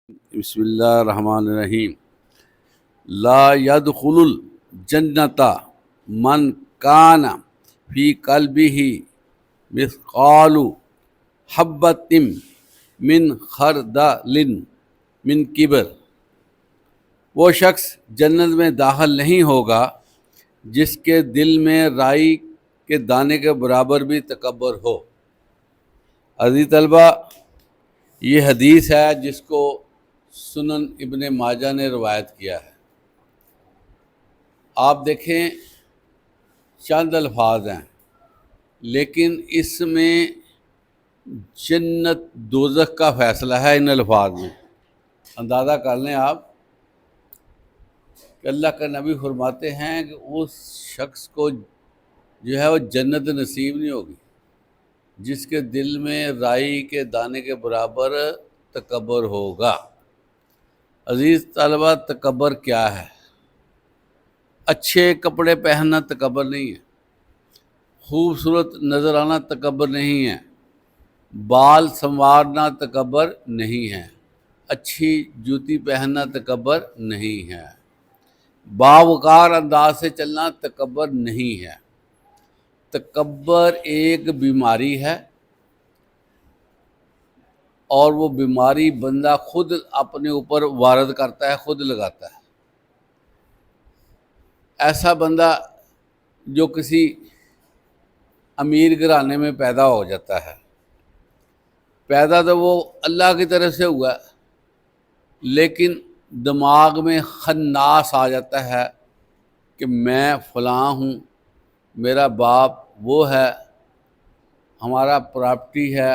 بسم اللہ الرحمن الرحیم۔ لا يدخل الجنت من کان فی قلبہ مثقال حبۃ من خردل من کبر۔ وہ شخص جنت میں داخل نہیں ہوگا جس کے دل میں رائی کے دانے کے برابر بھی تکبر ہو۔ عزیز طلبہ، یہ حدیث ہے جس کو سنن ابن ماجہ نے روایت کیا ہے۔ آپ دیکھیں، چند الفاظ ہیں لیکن اس میں جنت دوزخ کا فیصلہ ہے ان الفاظ میں۔ اندازہ کر لیں آپ کہ اللہ کا نبی فرماتے ہیں کہ اس شخص کو جو ہے وہ جنت نصیب نہیں ہوگی جس کے دل میں رائی کے دانے کے برابر تکبر ہوگا۔ عزیز طلبہ، تکبر کیا ہے؟ اچھے کپڑے پہننا تکبر نہیں ہے، خوبصورت نظر آنا تکبر نہیں ہے، بال سنوارنا تکبر نہیں ہے، اچھی جوتی پہننا تکبر نہیں ہے، باوقار انداز سے چلنا تکبر نہیں ہے۔ تکبر ایک بیماری ہے اور وہ بیماری بندہ خود اپنے اوپر وارد کرتا ہے، خود لگاتا ہے۔ ایسا بندہ جو کسی امیر گھرانے میں پیدا ہو جاتا ہے، پیدا تو وہ اللہ کی طرف سے ہوا ہے، لیکن دماغ میں خناس آ جاتا ہے کہ میں فلاں ہوں، میرا باپ وہ ہے، ہمارا پراپرٹی ہے،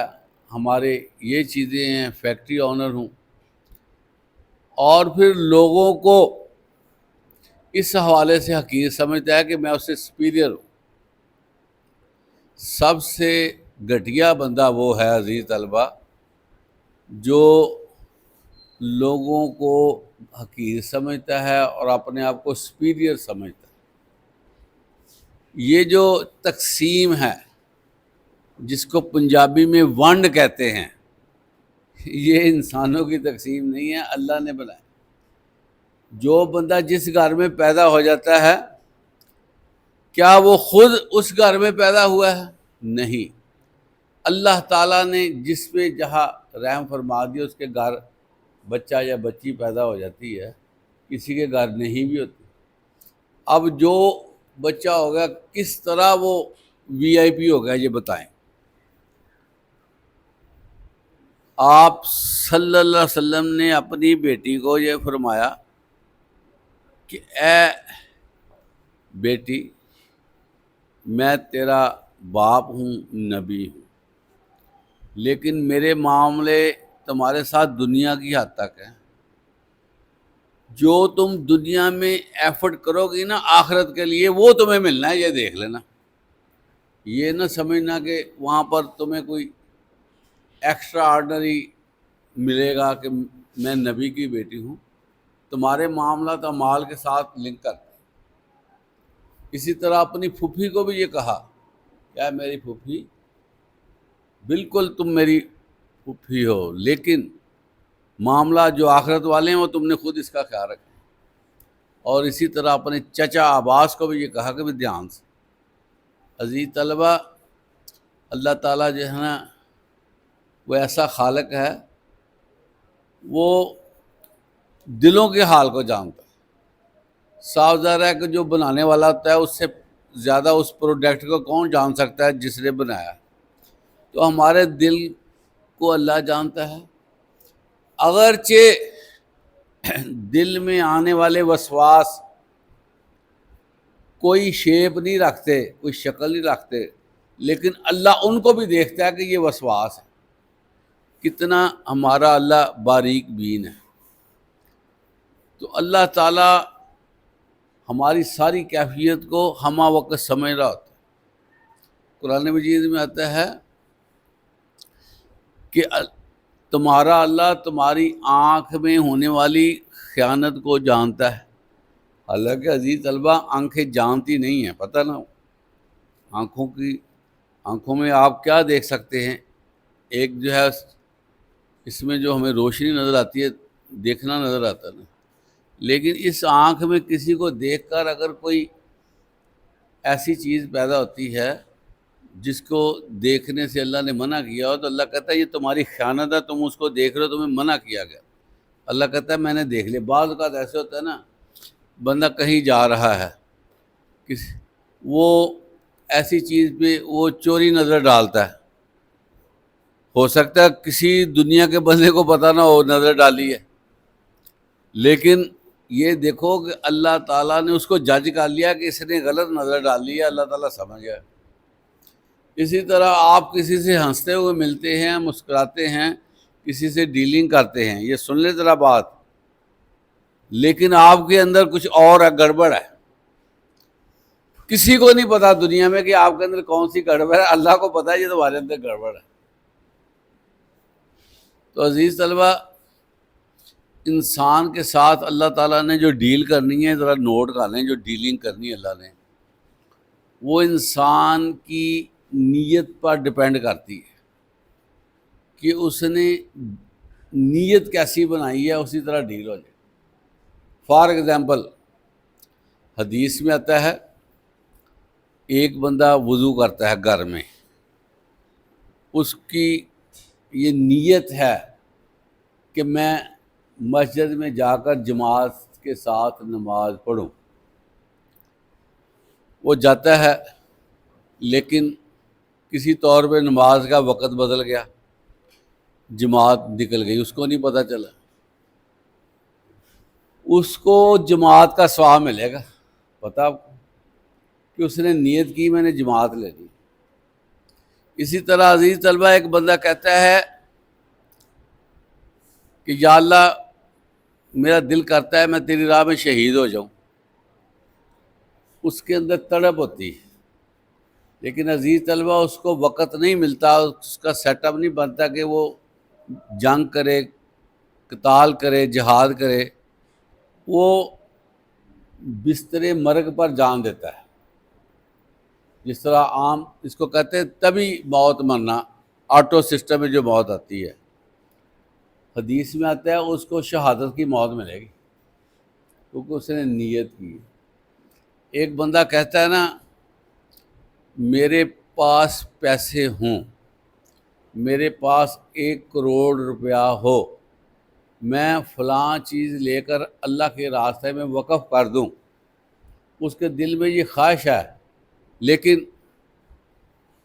ہمارے یہ چیزیں ہیں، فیکٹری آنر ہوں، اور پھر لوگوں کو اس حوالے سے حقیر سمجھتا ہے کہ میں اس سے سپیریئر ہوں۔ سب سے گھٹیا بندہ وہ ہے عزیز طلبہ جو لوگوں کو حقیر سمجھتا ہے اور اپنے آپ کو سپیریئر سمجھتا ہے۔ یہ جو تقسیم ہے جس کو پنجابی میں ونڈ کہتے ہیں، یہ انسانوں کی تقسیم نہیں ہے، اللہ نے بنایا۔ جو بندہ جس گھر میں پیدا ہو جاتا ہے، کیا وہ خود اس گھر میں پیدا ہوا ہے؟ نہیں، اللہ تعالیٰ نے جس پہ جہاں رحم فرما دیا اس کے گھر بچہ یا بچی پیدا ہو جاتی ہے، کسی کے گھر نہیں بھی ہوتی۔ اب جو بچہ ہوگا کس طرح وہ وی آئی پی ہوگا یہ بتائیں۔ آپ صلی اللہ علیہ وسلم نے اپنی بیٹی کو یہ فرمایا کہ اے بیٹی، میں تیرا باپ ہوں، نبی ہوں، لیکن میرے معاملے تمہارے ساتھ دنیا کی حد تک ہے۔ جو تم دنیا میں ایفرٹ کرو گی نا آخرت کے لیے، وہ تمہیں ملنا ہے، یہ دیکھ لینا۔ یہ نہ سمجھنا کہ وہاں پر تمہیں کوئی ایکسٹرا آرڈنری ملے گا کہ میں نبی کی بیٹی ہوں۔ تمہارے معاملات اعمال کے ساتھ لنک کرتے ہیں۔ اسی طرح اپنی پھوپھی کو بھی یہ کہا، کیا میری پھوپھی، بالکل تم میری پھوپھی ہو، لیکن معاملات جو آخرت والے ہیں وہ تم نے خود اس کا خیال رکھنا۔ اور اسی طرح اپنے چچا عباس کو بھی یہ کہا کہ بھی دھیان سے۔ عزیز طلبہ، اللہ تعالیٰ جو ہے نا وہ ایسا خالق ہے، وہ دلوں کے حال کو جانتا ہے۔ صاف ظاہر ہے کہ جو بنانے والا ہوتا ہے اس سے زیادہ اس پروڈکٹ کو کون جان سکتا ہے جس نے بنایا۔ تو ہمارے دل کو اللہ جانتا ہے۔ اگرچہ دل میں آنے والے وسواس کوئی شیپ نہیں رکھتے، کوئی شکل نہیں رکھتے، لیکن اللہ ان کو بھی دیکھتا ہے کہ یہ وسواس ہے۔ کتنا ہمارا اللہ باریک بین ہے۔ تو اللہ تعالیٰ ہماری ساری کیفیت کو ہمہ وقت سمجھ رہا ہوتا ہے۔ قرآن مجید میں آتا ہے کہ تمہارا اللہ تمہاری آنکھ میں ہونے والی خیانت کو جانتا ہے۔ حالانکہ عزیز طلبہ آنکھیں جانتی نہیں ہیں، پتہ نہ ہو۔ آنکھوں میں آپ کیا دیکھ سکتے ہیں؟ ایک جو ہے اس میں جو ہمیں روشنی نظر آتی ہے دیکھنا نظر آتا نا، لیکن اس آنکھ میں کسی کو دیکھ کر اگر کوئی ایسی چیز پیدا ہوتی ہے جس کو دیکھنے سے اللہ نے منع کیا ہو، تو اللہ کہتا ہے یہ تمہاری خیانت ہے، تم اس کو دیکھ رہے ہو، تمہیں منع کیا گیا۔ اللہ کہتا ہے میں نے دیکھ لیا۔ بعض اوقات ایسے ہوتا ہے نا، بندہ کہیں جا رہا ہے، وہ ایسی چیز پہ وہ چوری نظر ڈالتا ہے، ہو سکتا ہے کسی دنیا کے بندے کو پتہ نہ ہو نظر ڈالی ہے، لیکن یہ دیکھو کہ اللہ تعالیٰ نے اس کو جج کر لیا کہ اس نے غلط نظر ڈال لی ہے، اللہ تعالیٰ سمجھ گیا۔ اسی طرح آپ کسی سے ہنستے ہوئے ملتے ہیں، مسکراتے ہیں، کسی سے ڈیلنگ کرتے ہیں، یہ سن لے ذرا بات، لیکن آپ کے اندر کچھ اور گڑبڑ ہے۔ کسی کو نہیں پتا دنیا میں کہ آپ کے اندر کون سی گڑبڑ ہے، اللہ کو پتا ہے یہ تمہارے اندر گڑبڑ ہے۔ تو عزیز طلبہ، انسان کے ساتھ اللہ تعالیٰ نے جو ڈیل کرنی ہے، ذرا نوٹ کر لیں، جو ڈیلنگ کرنی ہے اللہ نے، وہ انسان کی نیت پر ڈپینڈ کرتی ہے کہ اس نے نیت کیسی بنائی ہے، اسی طرح ڈیل ہو جائے۔ فار ایگزامپل، حدیث میں آتا ہے ایک بندہ وضو کرتا ہے گھر میں، اس کی یہ نیت ہے کہ میں مسجد میں جا کر جماعت کے ساتھ نماز پڑھوں۔ وہ جاتا ہے، لیکن کسی طور پہ نماز کا وقت بدل گیا، جماعت نکل گئی، اس کو نہیں پتہ چلا۔ اس کو جماعت کا ثواب ملے گا، پتہ آپ کو، کہ اس نے نیت کی میں نے جماعت لینی۔ اسی طرح عزیز طلبہ، ایک بندہ کہتا ہے کہ یا اللہ میرا دل کرتا ہے میں تیری راہ میں شہید ہو جاؤں، اس کے اندر تڑپ ہوتی ہے، لیکن عزیز طلبہ اس کو وقت نہیں ملتا، اس کا سیٹ اپ نہیں بنتا کہ وہ جنگ کرے، قتال کرے، جہاد کرے، وہ بستر مرگ پر جان دیتا ہے۔ جس طرح عام اس کو کہتے ہیں طبی موت مرنا، آٹو سسٹم میں جو موت آتی ہے، حدیث میں آتا ہے اس کو شہادت کی موت ملے گی، کیونکہ اس نے نیت کی۔ ایک بندہ کہتا ہے نا میرے پاس پیسے ہوں، میرے پاس 1 کروڑ روپیہ ہو، میں فلاں چیز لے کر اللہ کے راستے میں وقف کر دوں، اس کے دل میں یہ خواہش ہے، لیکن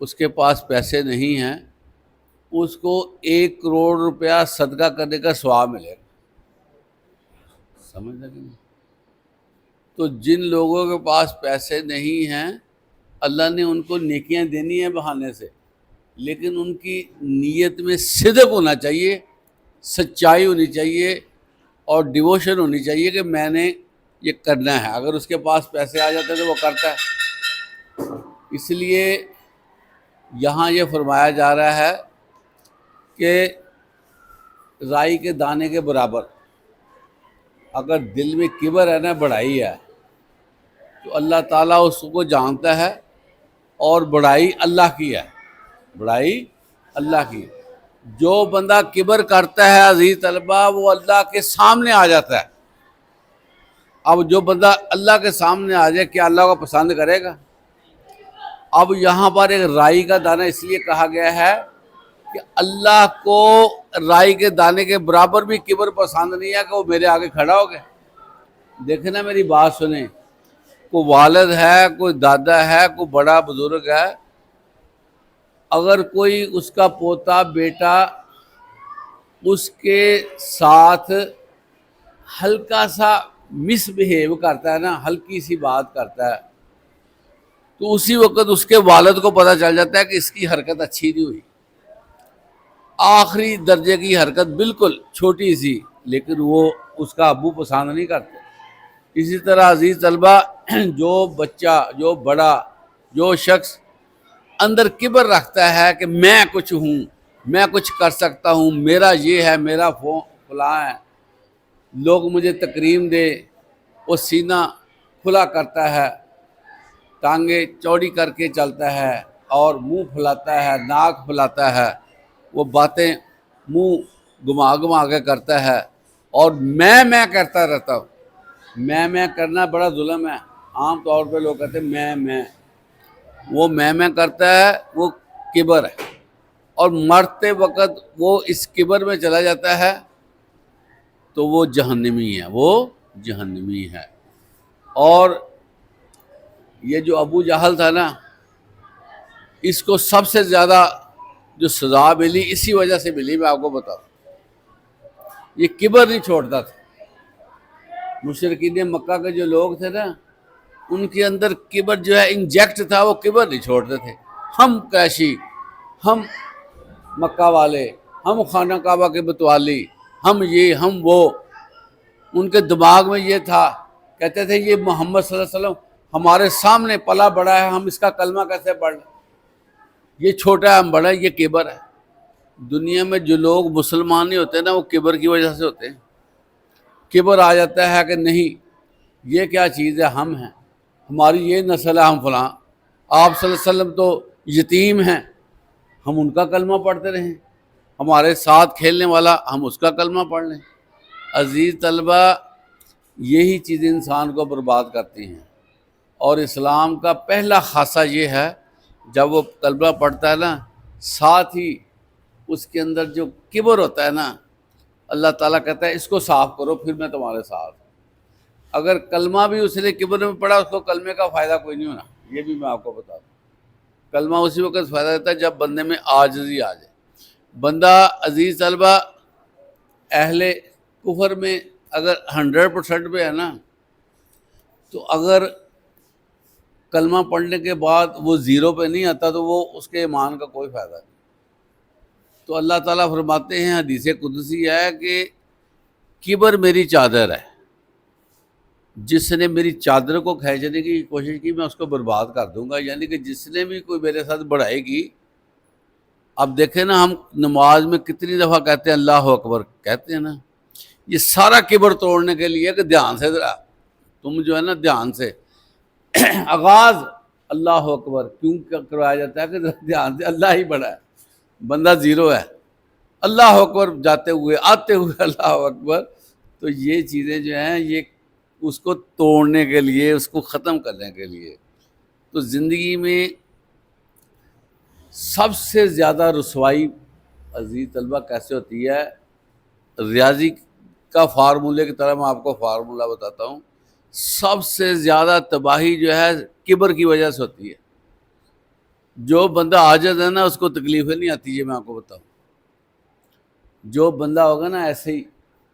اس کے پاس پیسے نہیں ہیں، اس کو 1 کروڑ روپیہ صدقہ کرنے کا ثواب ملے گا۔ سمجھ لگے؟ تو جن لوگوں کے پاس پیسے نہیں ہیں، اللہ نے ان کو نیکیاں دینی ہیں بہانے سے، لیکن ان کی نیت میں صدق ہونا چاہیے، سچائی ہونی چاہیے، اور ڈیووشن ہونی چاہیے کہ میں نے یہ کرنا ہے۔ اگر اس کے پاس پیسے آ جاتے ہیں تو وہ کرتا ہے۔ اس لیے یہاں یہ فرمایا جا رہا ہے کہ رائی کے دانے کے برابر، اگر دل میں کبر ہے نا، بڑائی ہے، تو اللہ تعالیٰ اس کو جانتا ہے، اور بڑائی اللہ کی ہے، بڑائی اللہ کی ہے۔ جو بندہ کبر کرتا ہے عزیز طلبہ، وہ اللہ کے سامنے آ جاتا ہے۔ اب جو بندہ اللہ کے سامنے آ جائے، کیا اللہ کو پسند کرے گا؟ اب یہاں پر ایک رائی کا دانہ اس لیے کہا گیا ہے کہ اللہ کو رائی کے دانے کے برابر بھی کبر پسند نہیں ہے کہ وہ میرے آگے کھڑا ہو گیا۔ دیکھیں نا، میری بات سنیں، کوئی والد ہے، کوئی دادا ہے، کوئی بڑا بزرگ ہے، اگر کوئی اس کا پوتا بیٹا اس کے ساتھ ہلکا سا مس بہیو کرتا ہے نا، ہلکی سی بات کرتا ہے، تو اسی وقت اس کے والد کو پتہ چل جاتا ہے کہ اس کی حرکت اچھی نہیں ہوئی، آخری درجے کی حرکت، بالکل چھوٹی سی، لیکن وہ اس کا ابو پسند نہیں کرتے۔ اسی طرح عزیز طلبہ، جو بچہ، جو بڑا، جو شخص اندر کبر رکھتا ہے کہ میں کچھ ہوں، میں کچھ کر سکتا ہوں، میرا یہ ہے، میرا فلاں ہے، لوگ مجھے تکریم دے، وہ سینہ کھلا کرتا ہے، ٹانگیں چوڑی کر کے چلتا ہے، اور منہ پھلاتا ہے، ناک پھلاتا ہے، وہ باتیں منہ گھما گھما کے کرتا ہے، اور میں کرتا رہتا ہوں. میں کرنا بڑا ظلم ہے. عام طور پہ لوگ کہتے ہیں میں وہ میں کرتا ہے وہ کبر ہے، اور مرتے وقت وہ اس کبر میں چلا جاتا ہے تو وہ جہنمی ہے. اور یہ جو ابو جہل تھا نا، اس کو سب سے زیادہ جو سزا ملی اسی وجہ سے ملی. میں آپ کو بتاؤں، یہ کبر نہیں چھوڑتا تھا. مشرکین مکہ کے جو لوگ تھے نا، ان کے اندر کبر جو ہے انجیکٹ تھا، وہ کبر نہیں چھوڑتے تھے. ہم قریشی، ہم مکہ والے، ہم خانہ کعبہ کے متوالی، ہم یہ ہم وہ. ان کے دماغ میں یہ تھا، کہتے تھے یہ محمد صلی اللہ علیہ وسلم ہمارے سامنے پلا بڑا ہے، ہم اس کا کلمہ کیسے پڑھ لیں؟ یہ چھوٹا ہے ہم بڑا ہے. یہ کبر ہے. دنیا میں جو لوگ مسلمان نہیں ہوتے نا، وہ کبر کی وجہ سے ہوتے ہیں. کبر آ جاتا ہے کہ نہیں یہ کیا چیز ہے، ہم ہیں، ہماری یہ نسل ہے، ہم فلاں. آپ صلی اللہ علیہ وسلم تو یتیم ہیں، ہم ان کا کلمہ پڑھتے رہیں. ہمارے ساتھ کھیلنے والا، ہم اس کا کلمہ پڑھ لیں. عزیز طلبہ، یہی چیزیں انسان کو برباد کرتی ہیں. اور اسلام کا پہلا خاصہ یہ ہے، جب وہ کلمہ پڑھتا ہے نا، ساتھ ہی اس کے اندر جو کبر ہوتا ہے نا، اللہ تعالیٰ کہتا ہے اس کو صاف کرو، پھر میں تمہارے ساتھ. اگر کلمہ بھی اس نے کبر میں پڑھا، اس کو کلمے کا فائدہ کوئی نہیں ہونا. یہ بھی میں آپ کو بتا دوں. کلمہ اسی وقت فائدہ دیتا ہے جب بندے میں عاجزی آ جائے. بندہ عزیز طلبہ اہل کفر میں اگر 100% پہ ہے نا، تو اگر کلمہ پڑھنے کے بعد وہ 0 پہ نہیں آتا تو وہ اس کے ایمان کا کوئی فائدہ نہیں. تو اللہ تعالیٰ فرماتے ہیں، حدیث قدسی ہے کہ کبر میری چادر ہے، جس نے میری چادر کو کھینچنے کی کوشش کی میں اس کو برباد کر دوں گا. یعنی کہ جس نے بھی کوئی میرے ساتھ بڑھائے گی. اب دیکھیں نا، ہم نماز میں کتنی دفعہ کہتے ہیں اللہ اکبر، کہتے ہیں نا، یہ سارا کبر توڑنے کے لیے کہ دھیان سے ذرا تم جو ہے نا دھیان سے آغاز اللہ اکبر کیوں کروایا جاتا ہے کہ دھیان سے اللہ ہی بڑا ہے، بندہ 0 ہے. اللہ اکبر جاتے ہوئے آتے ہوئے اللہ اکبر. تو یہ چیزیں جو ہیں یہ اس کو توڑنے کے لیے، اس کو ختم کرنے کے لیے. تو زندگی میں سب سے زیادہ رسوائی عزیز طلبہ کیسے ہوتی ہے؟ ریاضی کا فارمولے کی طرح میں آپ کو فارمولہ بتاتا ہوں. سب سے زیادہ تباہی جو ہے کبر کی وجہ سے ہوتی ہے. جو بندہ عاجز ہے نا، اس کو تکلیفیں نہیں آتی. یہ میں آپ کو بتاؤں، جو بندہ ہوگا نا ایسے ہی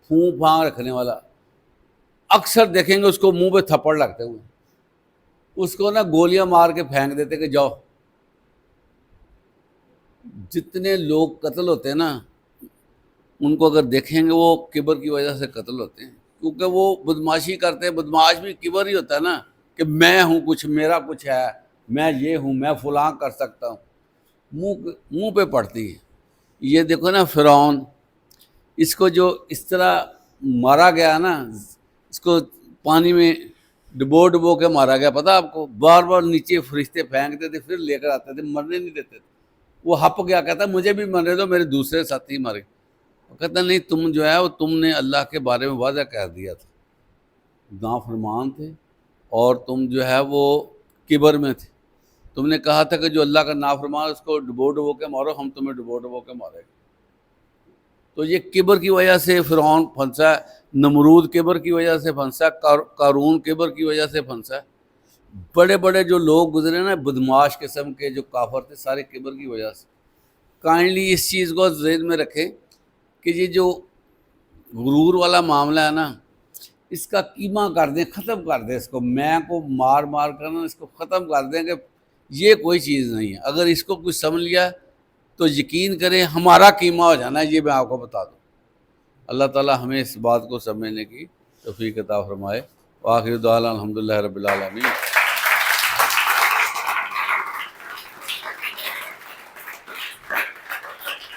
پھوں پھاں رکھنے والا، اکثر دیکھیں گے اس کو منہ پہ تھپڑ لگتے ہوئے، اس کو نا گولیاں مار کے پھینک دیتے کہ جاؤ. جتنے لوگ قتل ہوتے ہیں نا، ان کو اگر دیکھیں گے وہ کبر کی وجہ سے قتل ہوتے ہیں. کیونکہ وہ بدماشی کرتے ہیں. بدماش بھی کبر ہی ہوتا ہے نا، کہ میں ہوں کچھ، میرا کچھ ہے، میں یہ ہوں، میں فلاں کر سکتا ہوں. منہ پہ پڑتی ہے. یہ دیکھو نا فرعون، اس کو جو اس طرح مارا گیا نا، اس کو پانی میں ڈبو کے مارا گیا. پتہ آپ کو، بار بار نیچے فرشتے پھینکتے تھے، پھر لے کر آتے تھے، مرنے نہیں دیتے تھے. وہ ہپ گیا، کہتا مجھے بھی مرنے دو، میرے دوسرے ساتھی مرے. وہ کہتا نہیں، تم جو ہے وہ تم نے اللہ کے بارے میں واضح کہہ دیا تھا، نافرمان تھے، اور تم جو ہے وہ کبر میں تھے. تم نے کہا تھا کہ جو اللہ کا نافرمان اس کو ڈبو کے مارو، ہم تمہیں ڈبو کے مارے گے. تو یہ کبر کی وجہ سے فرعون پھنسا ہے. نمرود کبر کی وجہ سے پھنسا ہے. قارون کبر کی وجہ سے پھنسا ہے. بڑے بڑے جو لوگ گزرے نا، بدماش قسم کے جو کافر تھے، سارے کبر کی وجہ سے. کائنڈلی اس چیز کو ذہن میں رکھیں کہ یہ جو غرور والا معاملہ ہے نا، اس کا کیما کر دیں، ختم کر دیں. اس کو میں کو مار کر نا اس کو ختم کر دیں کہ یہ کوئی چیز نہیں ہے. اگر اس کو کچھ سمجھ لیا تو یقین کریں ہمارا قیمہ ہو جانا ہے. یہ میں آپ کو بتا دوں. اللہ تعالیٰ ہمیں اس بات کو سمجھنے کی توفیق عطا فرمائے. وآخر دعوانا الحمدللہ رب العالمین.